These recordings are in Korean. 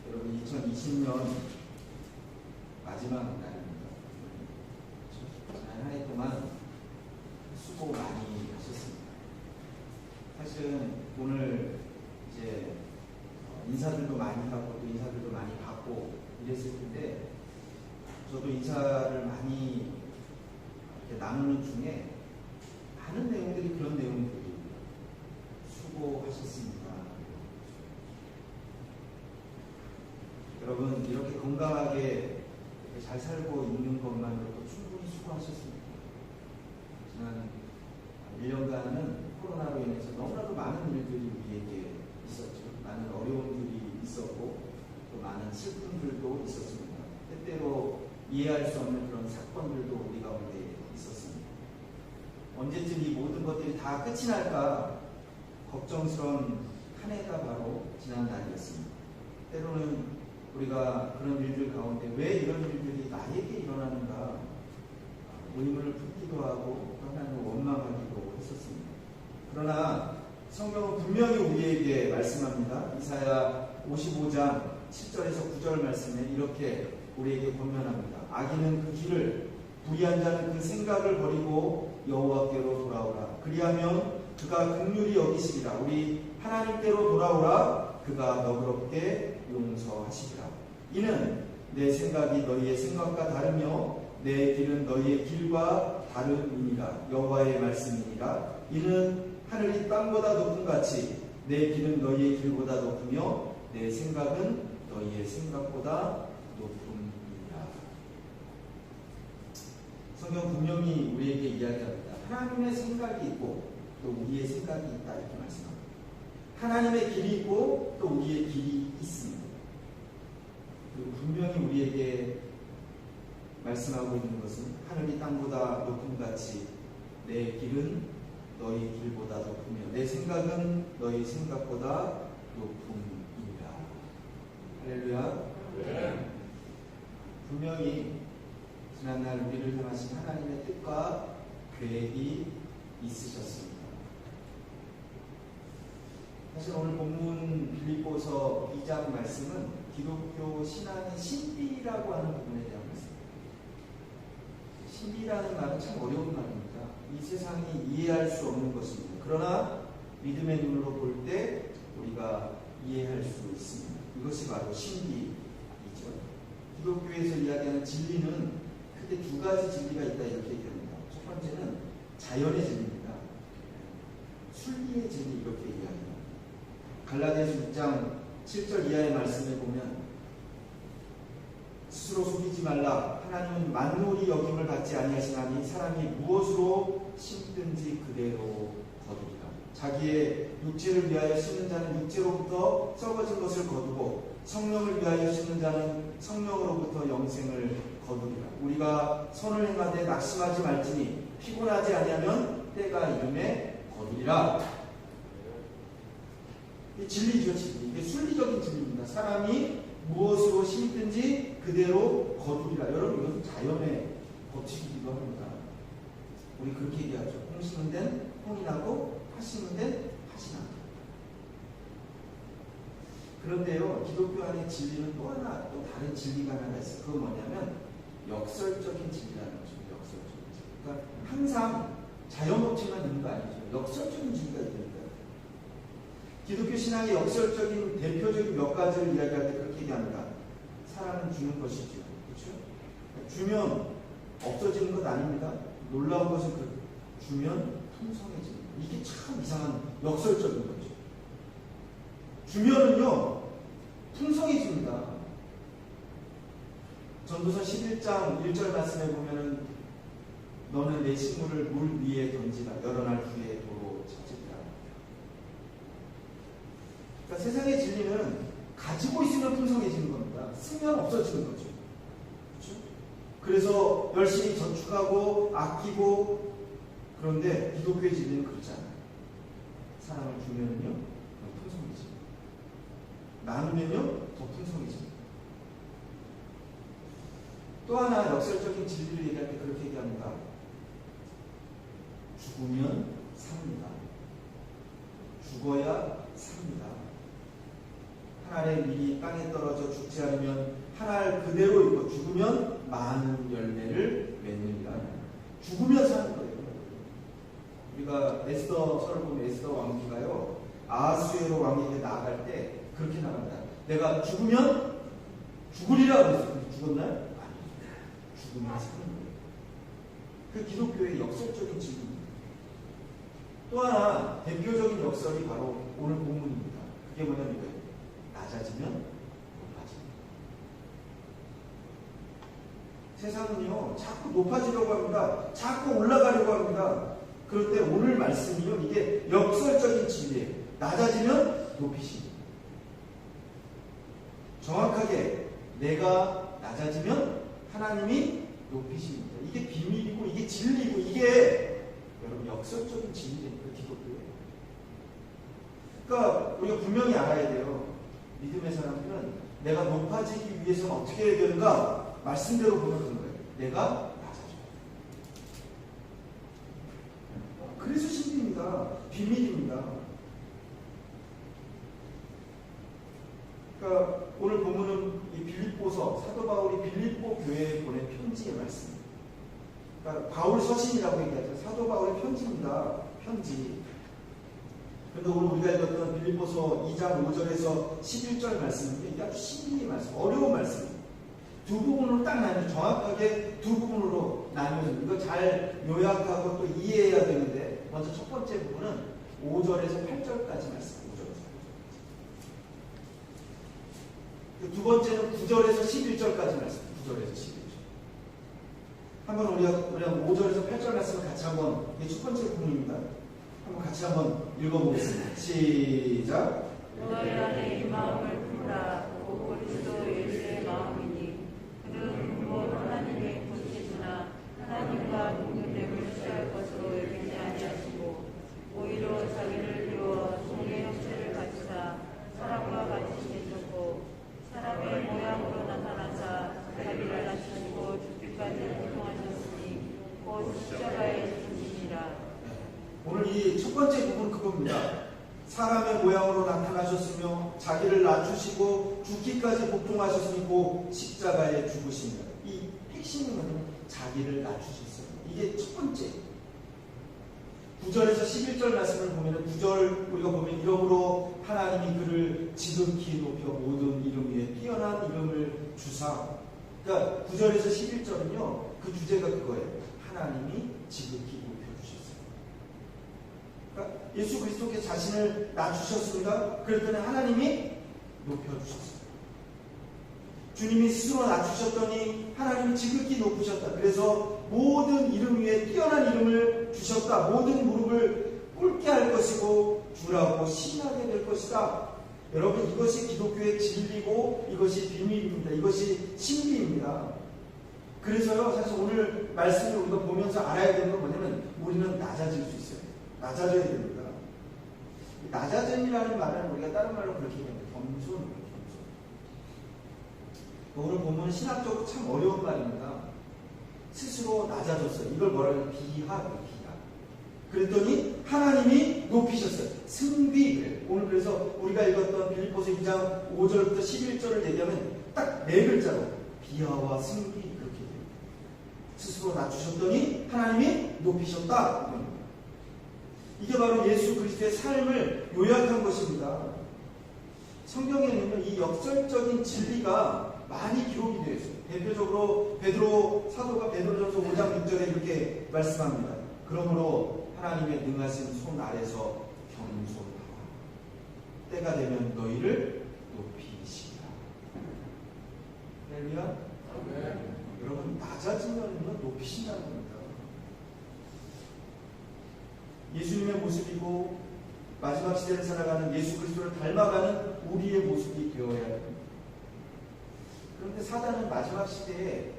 여러분 2020년 마지막 날입니다. 지난 한 해 동안 수고 많이 하셨습니다. 사실은 오늘 이제 인사들도 많이 하고 또 인사들도 많이 받고 이랬을 텐데 저도 인사를 많이 이렇게 나누는 중에 많은 내용들이 그런 내용들이 수고하셨습니다. 여러분 이렇게 건강하게 이렇게 잘 살고 있는 것만으로도 충분히 수고하셨습니다. 지난 1년간은 코로나로 인해서 너무나도 많은 일들이 우리에게 있었죠. 많은 어려움들이 있었고 또 많은 슬픔들도 있었습니다. 때때로 이해할 수 없는 그런 사건들도 우리 가운데 있었습니다. 언제쯤 이 모든 것들이 다 끝이 날까 걱정스러운 한 해가 바로 지난 날이었습니다. 때로는 우리가 그런 일들 가운데 왜 이런 일들이 나에게 일어나는가 의문을 품기도 하고 하나님을 원망하기도 했었습니다. 그러나 성경은 분명히 우리에게 말씀합니다. 이사야 55장 7절에서 9절 말씀에 이렇게 우리에게 권면합니다. 악인은 그 길을 불의한 자는 그 생각을 버리고 여호와께로 돌아오라. 그리하면 그가 긍휼히 여기시리라. 우리 하나님께로 돌아오라. 그가 너그럽게 용서하시리라. 이는 내 생각이 너희의 생각과 다르며 내 길은 너희의 길과 다름이니라. 여호와의 말씀이니라. 이는 하늘이 땅보다 높음 같이 내 길은 너희의 길보다 높으며 내 생각은 너희의 생각보다 높음이니라. 성경 분명히 우리에게 이야기합니다. 하나님의 생각이 있고 또 우리의 생각이 있다 이렇게 말씀합니다. 하나님의 길이 있고 또 우리의 길이 있습니다. 그리고 분명히 우리에게 말씀하고 있는 것은 하늘이 땅보다 높음같이 내 길은 너희 길보다 높으며 내 생각은 너희 생각보다 높음이니라. 할렐루야. 네. 분명히 지난날 우리를 향하신 하나님의 뜻과 계획이 있으셨습니다. 사실 오늘 본문 빌립보서 2장 말씀은 기독교 신앙의 신비라고 하는 부분에 대한 말씀입니다. 신비라는 말은 참 어려운 말입니다. 이 세상이 이해할 수 없는 것입니다. 그러나 믿음의 눈으로 볼 때 우리가 이해할 수 있습니다. 이것이 바로 신비이죠. 기독교에서 이야기하는 진리는 크게 두 가지 진리가 있다 이렇게 얘기합니다. 첫 번째는 자연의 진리입니다. 순리의 진리 이렇게 이야기합니다. 갈라디아서 6장 7절 이하의 말씀에 보면 스스로 속이지 말라. 하나님은 만물이 여김을 받지 아니하시나니 사람이 무엇으로 심든지 그대로 거두리라. 자기의 육체를 위하여 심는 자는 육체로부터 썩어진 것을 거두고 성령을 위하여 심는 자는 성령으로부터 영생을 거두리라. 우리가 선을 행하되 낙심하지 말지니 피곤하지 아니하면 때가 이름에 거두리라. 이 진리죠, 진리. 이게 순리적인 진리입니다. 사람이 무엇으로 심든지 그대로 거두리라. 여러분, 이것은 자연의 법칙이기도 합니다. 우리 그렇게 얘기하죠. 콩 심은 데는 콩이 나고 팥 심은 데는 팥이 납니다. 그런데요, 기독교 안의 진리는 또 하나, 또 다른 진리가 하나 있어요. 그건 뭐냐면 역설적인 진리라는 거죠. 역설적인 진리. 그러니까 항상 자연 법칙만 있는 거 아니죠. 역설적인 진리가 있습니다. 기독교 신앙의 역설적인 대표적인 몇 가지를 이야기할 때 그렇게 얘기합니다. 사랑은 주는 것이죠. 그렇죠? 주면 없어지는 것 아닙니다. 놀라운 것은 주면 풍성해집니다. 이게 참 이상한 역설적인 거죠. 주면은요 풍성해집니다. 전도서 11장 1절 말씀에 보면은 너는 내 식물을 물 위에 던지라. 여러 날 후에 도로 찾으리라. 그러니까 세상의 진리는 가지고 있으면 풍성해지는 겁니다. 쓰면 없어지는 거죠. 그렇죠? 그래서 열심히 저축하고 아끼고 그런데 기독교의 진리는 그렇지 않아요. 사랑을 주면요 더 풍성해집니다. 나누면요 더 풍성해집니다. 또 하나 역설적인 진리를 얘기할 때 그렇게 얘기합니다. 죽으면 삽니다. 죽어야 삽니다. 한 알의 밀이 땅에 떨어져 죽지 않으면 한 알 그대로 있고 죽으면 많은 열매를 맺느니라. 죽으면 사는 거예요. 우리가 에스더서를 보면 에스더 왕비가요, 아하수에로 왕에게 나아갈 때 그렇게 나갑니다. 내가 죽으면 죽으리라 그랬어요. 죽었나요? 아니요. 죽으면 사는 거예요. 그 기독교의 역설적인 질문입니다. 또 하나 대표적인 역설이 바로 오늘 본문입니다. 그게 뭐냐면 낮아지면 높아집니다. 세상은요 자꾸 높아지려고 합니다. 자꾸 올라가려고 합니다. 그럴 때 오늘 말씀이요, 이게 역설적인 진리예요. 낮아지면 높이십니다. 정확하게 내가 낮아지면 하나님이 높이십니다. 이게 비밀이고 이게 진리고 이게 여러분 역설적인 진리입니다. 기독교에. 그러니까 우리가 분명히 알아야 돼요. 믿음의 사람들은 내가 높아지기 위해서는 어떻게 해야 되는가? 말씀대로 보면 그런 거예요. 내가 낮아져요. 그래서 신비입니다. 비밀입니다. 그러니까 오늘 본문은 이 빌립보서, 사도 바울이 빌립보 교회에 보낸 편지의 말씀입니다. 그러니까 바울 서신이라고 얘기하죠. 사도 바울의 편지입니다. 편지. 그런데 오늘 우리가 읽었던 빌립보서 2장 5절에서 11절 말씀인데 이게 아주 신비의 말씀, 어려운 말씀입니다. 두 부분으로 딱 나뉘어, 정확하게 두 부분으로 나뉘어서 이거 잘 요약하고 또 이해해야 되는데, 먼저 첫 번째 부분은 5절에서 8절까지 말씀. 두 번째는 9절에서 11절까지 말씀. 9절에서 11절. 한번 우리가 5절에서 8절 말씀을 같이 한번, 이게 첫 번째 부분입니다. 한번 같이 한번 읽어보겠습니다. 시작. 너희 안에 이 마음을 품으라. 곧 그리스도 예수의 마음이니 그는 곧 하나님의 본체시나 하나님과 동등됨을 취할 것으로 여기지 아니하시고 오히려 자기를 비워 종의 형체를 갖추사 사람과 같이 계셨고 사람의 모양으로 나타나사 자기를 낮추시고 죽기까지 고통하셨으니 곧 십자가에 죽으시니라. 오늘 이 첫 번째 부분 그겁니다. 사람의 모양으로 나타나셨으며 자기를 낮추시고 죽기까지 고통하셨으니 곧 십자가에 죽으십니다. 이 핵심은 자기를 낮추셨어요. 이게 첫 번째. 9절에서 11절 말씀을 보면 9절 우리가 보면 이름으로 하나님이 그를 지극히 높여 모든 이름 위에 뛰어난 이름을 주사. 그러니까 9절에서 11절은요 그 주제가 그거예요. 하나님이 지극히 높여주셨어요. 그러니까 예수 그리스도께서 자신을 낮추셨습니다. 그랬더니 하나님이 높여주셨어요. 주님이 스스로 낮추셨더니 하나님이 지극히 높으셨다. 그래서 모든 이름 위에 뛰어난 이름을 주셨다. 모든 무릎을 꿇게 할 것이고 주라고 시인하게 될 것이다. 여러분 이것이 기독교의 진리고 이것이 비밀입니다. 이것이 신비입니다. 그래서요 사실 오늘 말씀을 우리가 보면서 알아야 되는 건 뭐냐면 우리는 낮아질 수 있어요. 낮아져야 됩니다. 낮아짐이라는 말은 우리가 다른 말로 그렇게 얘기합니다. 겸손. 오늘 보면 신학적으로 참 어려운 말입니다. 스스로 낮아졌어요. 이걸 뭐라 해요? 비하고 비하. 그랬더니 하나님이 높이셨어요. 승비. 오늘 그래서 우리가 읽었던 빌립보서 2장 5절부터 11절을 얘기하면 딱 네 글자로 비하와 승비 그렇게 돼요. 스스로 낮추셨더니 하나님이 높이셨다. 이게 바로 예수 그리스도의 삶을 요약한 것입니다. 성경에는 이 역설적인 진리가 많이 기록이 되어 있어요. 대표적으로 베드로 사도가 베드로전서 5장 6절에 이렇게 말씀합니다. 그러므로 하나님의 능하신 손 아래서 겸손하라. 때가 되면 너희를 높이시라. 할렐루야. 여러분 낮아지면 높이신다는 겁니다. 예수님의 모습이고 마지막 시대를 살아가는 예수 그리스도를 닮아가는 우리의 모습이 되어야 합니다. 그런데 사단은 마지막 시대에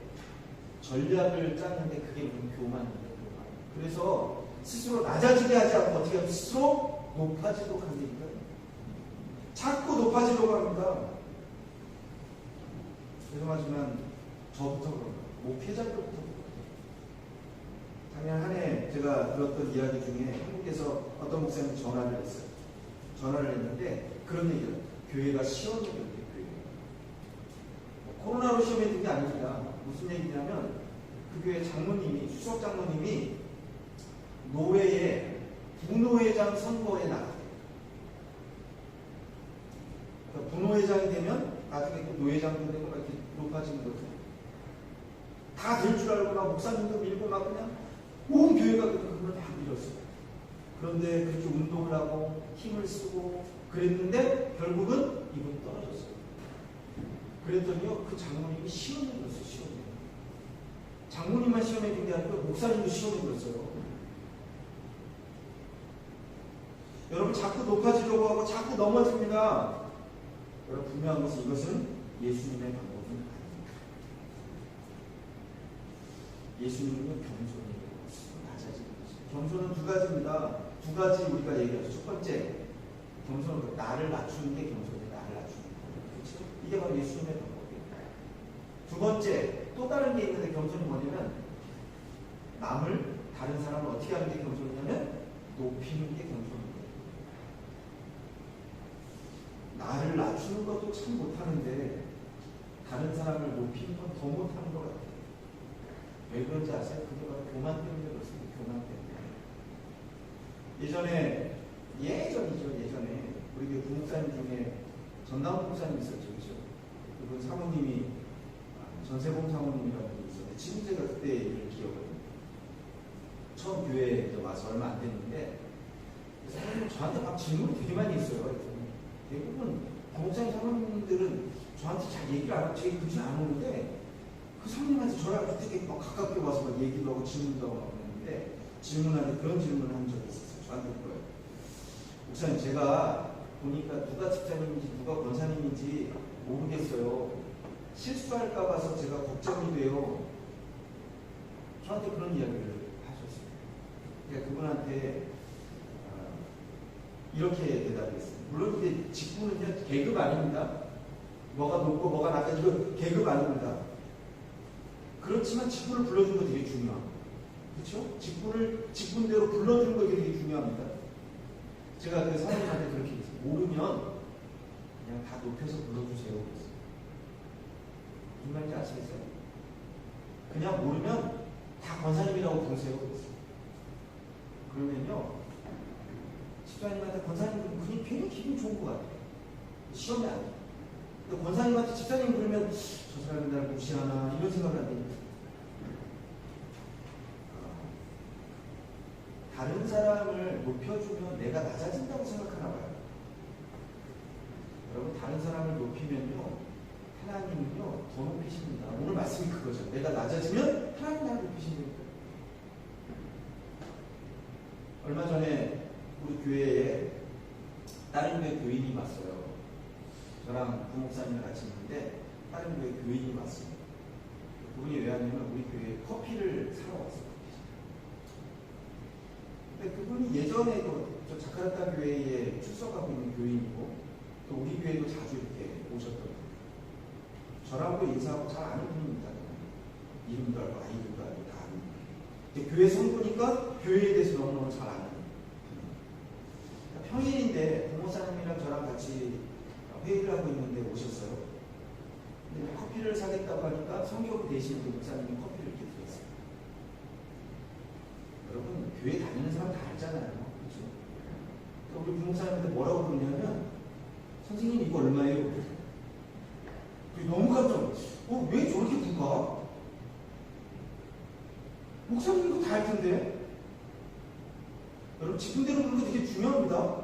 전략을 짰는데 그게 교만입니다. 그래서 스스로 낮아지게 하지 않고 어떻게 하면 스스로 높아지도록 합니다. 자꾸 높아지려고 합니다. 죄송하지만 저부터 그런 거예요. 목회자들부터 작년 한 해 제가 들었던 이야기 중에 한국에서 어떤 목사님이 전화를 했어요. 전화를 했는데 그런 얘기를 교회가 시험이 될 때 코로나로 시험에 든 게 아닙니다. 무슨 얘기냐면 그 교회 장로님이, 수석 장로님이 노회에 부노회장 선거에 나갔대요. 그러니까 부노회장이 되면 나중에 또 노회장도 되고 막 이렇게 높아지는 거죠. 다 될 줄 알고 막 목사님도 밀고 막 그냥 온 교회가 그걸 다 밀었어요. 그런데 그렇게 운동을 하고 힘을 쓰고 그랬는데 결국은 이분이 떨어졌어요. 그랬더니요, 그 장로님이 시험에 들었어요. 시험에. 장로님만 시험에 든 게 아니고 목사님도 시험에 들었어요. 여러분 자꾸 높아지려고 하고 자꾸 넘어집니다. 여러분 분명한 것은 이것은 예수님의 방법은 아닙니다. 예수님은 겸손이고 낮아지는 것입니다. 겸손은 두 가지입니다. 두 가지 우리가 얘기하죠. 첫 번째, 겸손은 나를 낮추는 게 겸손이에요. 나를 낮추는 거. 그렇죠? 이게 바로 예수님의 방법이에요. 두 번째, 또 다른 게 있는데 겸손이 뭐냐면 남을, 다른 사람을 어떻게 하는 게 겸손이냐면 높이는 게 겸손입니다. 나를 낮추는 것도 참 못하는데 다른 사람을 높이는 건 더 못하는 것 같아요. 왜 그런지 아세요? 그게 바로 교만 때문에 그렇습니다. 교만 때문에. 예전에 우리 교회 부목사님 중에 전나무 목사님 있었죠. 그죠? 그분 사모님이 전세봉 사모님이라는 분이 있었는데 지금 제가 그때 일을 기억해요. 처음 교회에 와서 얼마 안 됐는데 사모님 저한테 막 질문을 되게 많이 했어요. 대부분 부목사님 사모님들은 저한테 잘 얘기를 안 하고 제 굳이 안 오는데 그 사모님한테 저랑 되게 막 가깝게 와서 막 얘기도 하고 질문도 하고 했는데 질문하는데 그런 질문을 한 적이 있었어요. 저한테 그거예요. 목사님, 제가 보니까 누가 집사님인지 누가 권사님인지 모르겠어요. 실수할까 봐서 제가 걱정이 돼요. 저한테 그런 이야기를 하셨어요. 그러니까 그분한테 이렇게 대답했어요. 물론 이제 직분은요 계급 아닙니다. 뭐가 높고 뭐가 낮다 이거 계급 아닙니다. 그렇지만 직분을 불러주는 거 되게 중요합니다. 그렇죠? 직분대로 불러주는 거 되게 중요합니다. 제가 그 사모님한테 그렇게 했어요. 모르면 그냥 다 높여서 불러주세요. 무슨 말인지 아시겠어요? 그냥 모르면 다 권사님이라고 부르세요. 그러면요 집사님한테 권사님 괜히 기분 좋은 것 같아요. 시험이 안 돼요. 근데 권사님한테 집사님 부르면 저 사람이 날 무시하나 이런 생각을 안 됩니다. 다른 사람을 높여주면 내가 낮아진다고 생각하나 봐요. 여러분 다른 사람을 높이면요 하나님은요 더 높이십니다. 오늘 말씀이 그거죠. 내가 낮아지면 하나님 나를 높이십니다. 얼마 전에 우리 교회에 다른 교회 교인이 왔어요. 저랑 부목사님을 같이 있는데 다른 교회 교인이 왔어요. 그분이 왜 왔냐면 우리 교회에 커피를 사러 왔어요. 근데 그분이 예전에도 저 자카르타 교회에 출석하고 있는 교인이고 또 우리 교회도 자주 이렇게 오셨던 분이에요. 저랑도 인사하고 잘 아는 분입니다. 이름도 알고 아이들도 알고 다 아는 분이에요. 교회 성도니까 교회에 대해서 너무너무 잘 아는 분이에요. 평일인데 부모사님이랑 저랑 같이 회의를 하고 있는데 오셨어요. 근데 커피를 사겠다고 하니까 성경 대신 그 목사님이 커피를 이렇게 드렸어요. 여러분 교회 다니는 사람 다 알잖아요. 그렇죠? 우리 부목사님한테 뭐라고 그러냐면 선생님 이거 얼마예요? 너무 깜짝 놀랐어요. 왜 저렇게 부가? 목사님 이거 다 할 텐데. 여러분 직분대로 부르는 거 되게 중요합니다.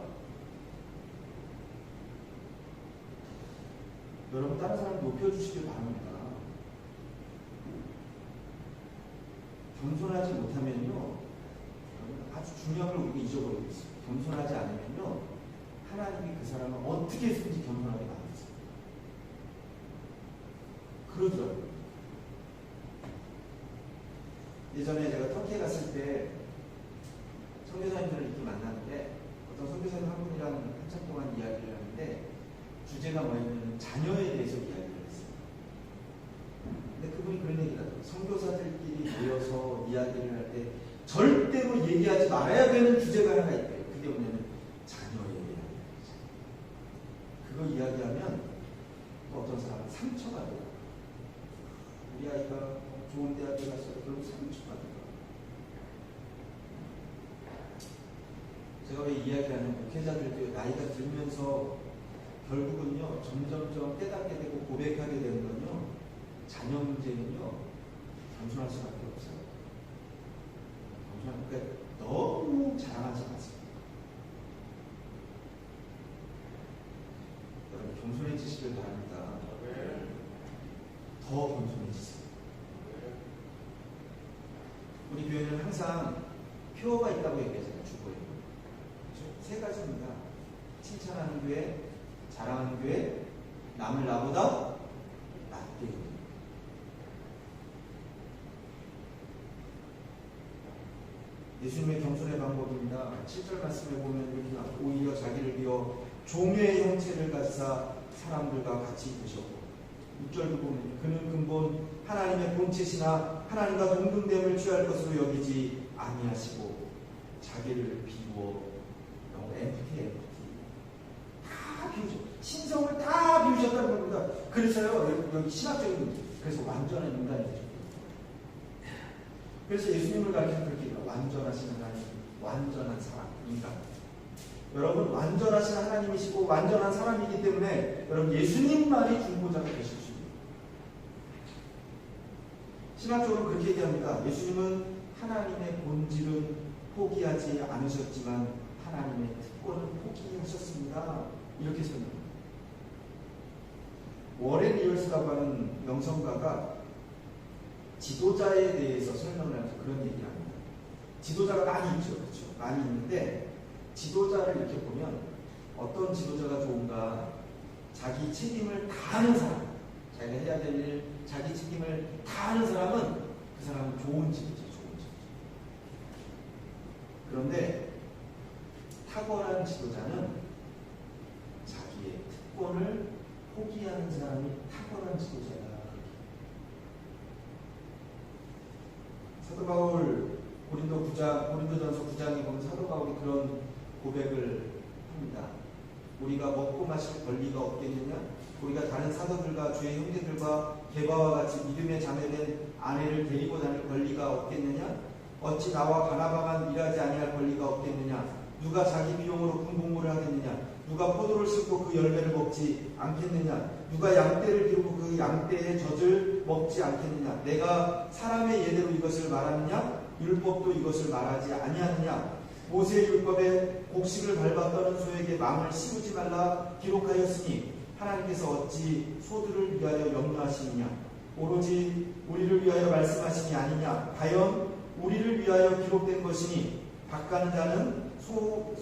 여러분 다른 사람 높여주시길 바랍니다. 겸손하지 못하면요 아주 중요한 걸 우리가 잊어버리고 있어요. 겸손하지 않으면요 하나님이 그 사람을 어떻게 해서든지 겸손하게 만드세요. 그러더라고요. 예전에 제가 터키에 갔을 때 선교사님들을 이렇게 만났는데 어떤 선교사님 한 분이랑 한참 동안 이야기를 하는데 주제가 뭐냐면 자녀에 대해서 이야기를 했어요. 근데 그분이 그런 얘기를 하더라고요. 선교사들끼리 모여서 이야기를 할 때 절대로 얘기하지 말아야 되는 주제가 하나 있대요. 그게 뭐냐면 자녀에 대한 이야기죠. 그거 이야기하면 상처받아요. 우리 아이가 좋은 대학에 가서 그런 상처받아요. 제가 왜 이야기하는 목회자들도 나이가 들면서 결국은요, 점점점 깨닫게 되고 고백하게 되는 건요, 자녀 문제는요, 단순할 수밖에 없어요. 그러니까 너무 자랑하지 마세요. 여러분, 겸손해지시길 바랍니다. 더 겸손해지세요. 우리 교회는 항상 표어가 있다고 얘기하잖아요. 주보에. 세 가지입니다. 칭찬하는 교회, 자랑하는 교회, 남을 나보다 낫게. 예수님의 겸손의 방법입니다. 7절 말씀에 보면 이렇게 나와요. 오히려 자기를 비워 종의 형체를 가지사 사람들과 같이 있으셨고, 6절도 보면 그는 근본 하나님의 본체시나 하나님과 동등됨을 취할 것으로 여기지 아니하시고 자기를 비워, empty 다 비우셨, 신성을 다 비우셨다는 겁니다. 그래서요, 여기 신학적인 문제, 그래서 완전한 인간이 되셨어요. 그래서 예수님을 가르쳐 그렇게 완전하신 하나님, 완전한 사람, 인간. 여러분, 완전하신 하나님이시고 완전한 사람이기 때문에 여러분, 예수님만이 중보자가 되실 수 있습니다. 신학적으로 그렇게 얘기합니다. 예수님은 하나님의 본질은 포기하지 않으셨지만 하나님의 특권을 포기하셨습니다. 이렇게 설명합니다. 워렌 리얼스라고 하는 명성가가 지도자에 대해서 설명을 하면서 그런 얘기를 합니다. 지도자가 많이 있죠. 그렇죠? 많이 있는데 지도자를 이렇게 보면 어떤 지도자가 좋은가? 자기 책임을 다 하는 사람, 자기가 해야 될 일, 자기 책임을 다 하는 사람은 그 사람은 좋은 지도자, 좋은 지도자. 그런데 탁월한 지도자는 자기의 특권을 포기하는 사람이 탁월한 지도자다. 사도 바울 고린도전서 9장에 보면 사도 바울이 그런 고백을 합니다. 우리가 먹고 마실 권리가 없겠느냐? 우리가 다른 사도들과 주의 형제들과 게바와 같이 믿음의 자매된 아내를 데리고 다닐 권리가 없겠느냐? 어찌 나와 바나바만 일하지 아니할 권리가 없겠느냐? 누가 자기 비용으로 군복무를 하겠느냐? 누가 포도를 심고 그 열매를 먹지 않겠느냐? 누가 양떼를 기르고 그 양떼의 젖을 먹지 않겠느냐? 내가 사람의 예대로 이것을 말하느냐? 율법도 이것을 말하지 아니하느냐? 모세의 율법에 곡식을 밟아 떠는 소에게 망을 씌우지 말라 기록하였으니 하나님께서 어찌 소들을 위하여 염려하시느냐? 오로지 우리를 위하여 말씀하시니 아니냐? 과연 우리를 위하여 기록된 것이니 밭가는 자는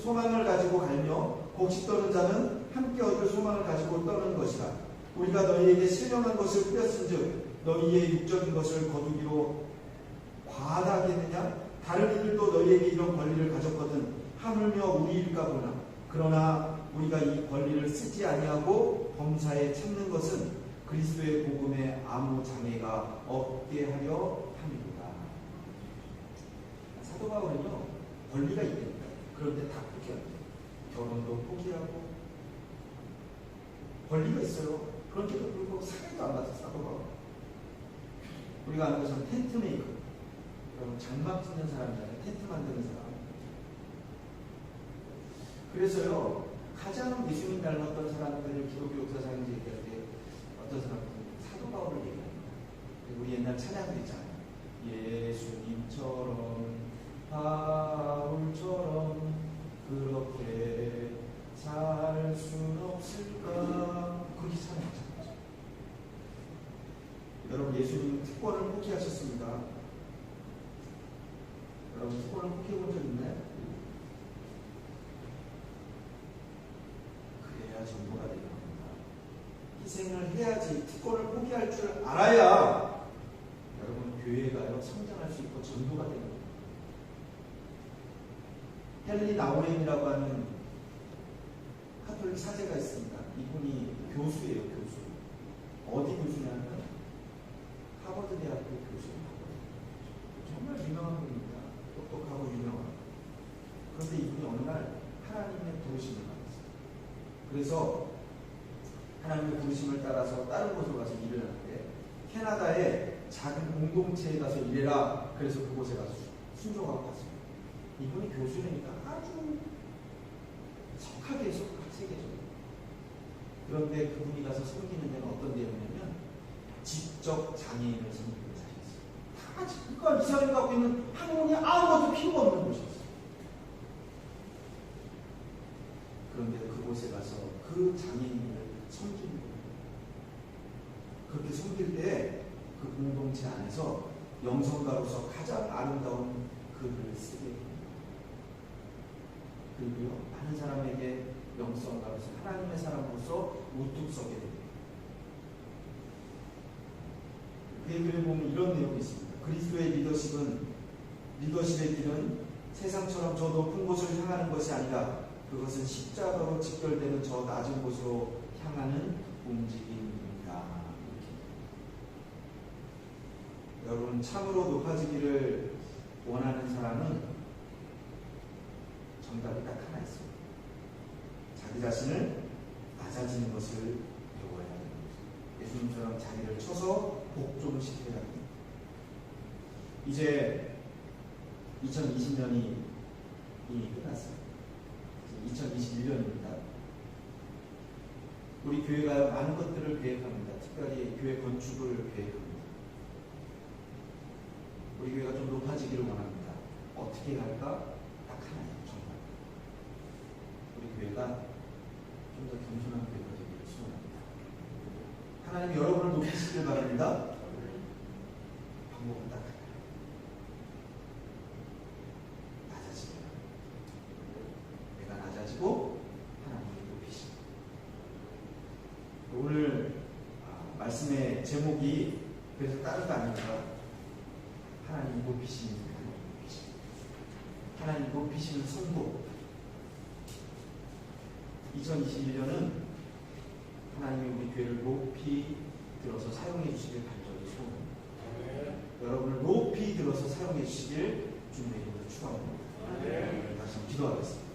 소망을 가지고 갈며 곡식 떠는 자는 함께 얻을 소망을 가지고 떠는 것이라. 우리가 너희에게 실령한 것을 뿌렸은즉 너희의 육적인 것을 거두기로 과다하겠느냐? 다른 이들도 너희에게 이런 권리를 가졌거든 하물며 우리일까 보나. 그러나 우리가 이 권리를 쓰지 아니하고 범사에 참는 것은 그리스도의 복음에 아무 장애가 없게 하려 함이로다. 사도 바울은요, 권리가 있다니까. 그런데 다 포기합니다. 결혼도 포기하고 권리가 있어요. 그런데도 불구하고 상해도 안 받았어. 사도 바울. 우리가 아는 것은 텐트 메이커. 여러분, 장막 짓는 사람이잖아요. 텐트 만드는 사람. 그래서요, 가장 예수님 닮았던 사람들을 기독교 역사상에서 얘기할 때 어떤 사람들은 사도 바울을 얘기합니다. 우리 옛날 찬양도 있잖아요. 예수님처럼 바울처럼 그렇게 살 순 없을까? 그렇게 찬양하잖아요. 여러분, 예수님 특권을 포기하셨습니다. 여러분, 특권을 포기해본 적 있나요? 그래야 전부가 되는 겁니다. 희생을 해야지, 특권을 포기할 줄 알아야 여러분, 교회가요 성장할 수 있고 전도가 되는 겁니다. 헨리 나우렌이라고 하는 카톨릭 사제가 있습니다. 이분이 교수예요, 교수. 어디 교수냐면 하버드 대학교 교수입니다. 정말 유명한 분입니다. 똑똑하고 유명한. 그런데 이분이 어느 날 하나님의 부르심을 받았어요. 그래서 하나님의 부르심을 따라서 다른 곳으로 가서 일을 하는데 캐나다의 작은 공동체에 가서 일해라. 그래서 그곳에 가서 순종하고 갔습니다. 이분이 교수니까 아주 석하게 세계적이에요. 그런데 그분이 가서 섬기는 데는 어떤 데였냐면 지적 장애인을 섬기는 자리였어요. 다 같이. 그러니까 이 사람이 갖고 있는 학문이 아무것도 필요가 없는 곳이었어요. 그런데 그곳에 가서 그 장애인을 섬기는 거예요. 그렇게 섬길 때 그 공동체 안에서 영성가로서 가장 아름다운 글을 쓰게 됩니다. 그리고요, 많은 사람에게 영성가로서 하나님의 사람으로서 우뚝 서게 됩니다. 그 글을 보면 이런 내용이 있습니다. 그리스도의 리더십의 길은 세상처럼 저 높은 곳을 향하는 것이 아니라 그것은 십자가로 직결되는 저 낮은 곳으로 향하는 움직임입니다. 여러분, 참으로 높아지기를 원하는 사람은 정답이 딱 하나 있습니다. 자기 자신을 낮아지는 것을 배워야 합니다. 예수님처럼 자기를 쳐서 복종시켜야 합니다. 이제 2020년이 끝났어요. 2021년입니다. 우리 교회가 많은 것들을 계획합니다. 특별히 교회 건축을 계획합니다. 우리 교회가 좀 높아지기를 원합니다. 어떻게 할까? 딱 하나예요. 정말. 우리 교회가 좀 더 겸손한 교회가 되기를 소원합니다. 하나님 여러분을 높이시길 바랍니다. 방법은 딱 하나예요. 낮아지길 바랍니다. 내가 낮아지고 하나님을 높이십니다. 오늘 말씀의 제목이 그래서 다른 거 아닙니다. 하나님 높이시는 하나님 높이시는 성도. 2021년은 하나님이 우리 교회를 높이 들어서 사용해 주시길 간절히 소원합니다. 여러분을 높이 들어서 사용해 주시길 주님의 이름으로 축원합니다. 다시 한번 기도하겠습니다.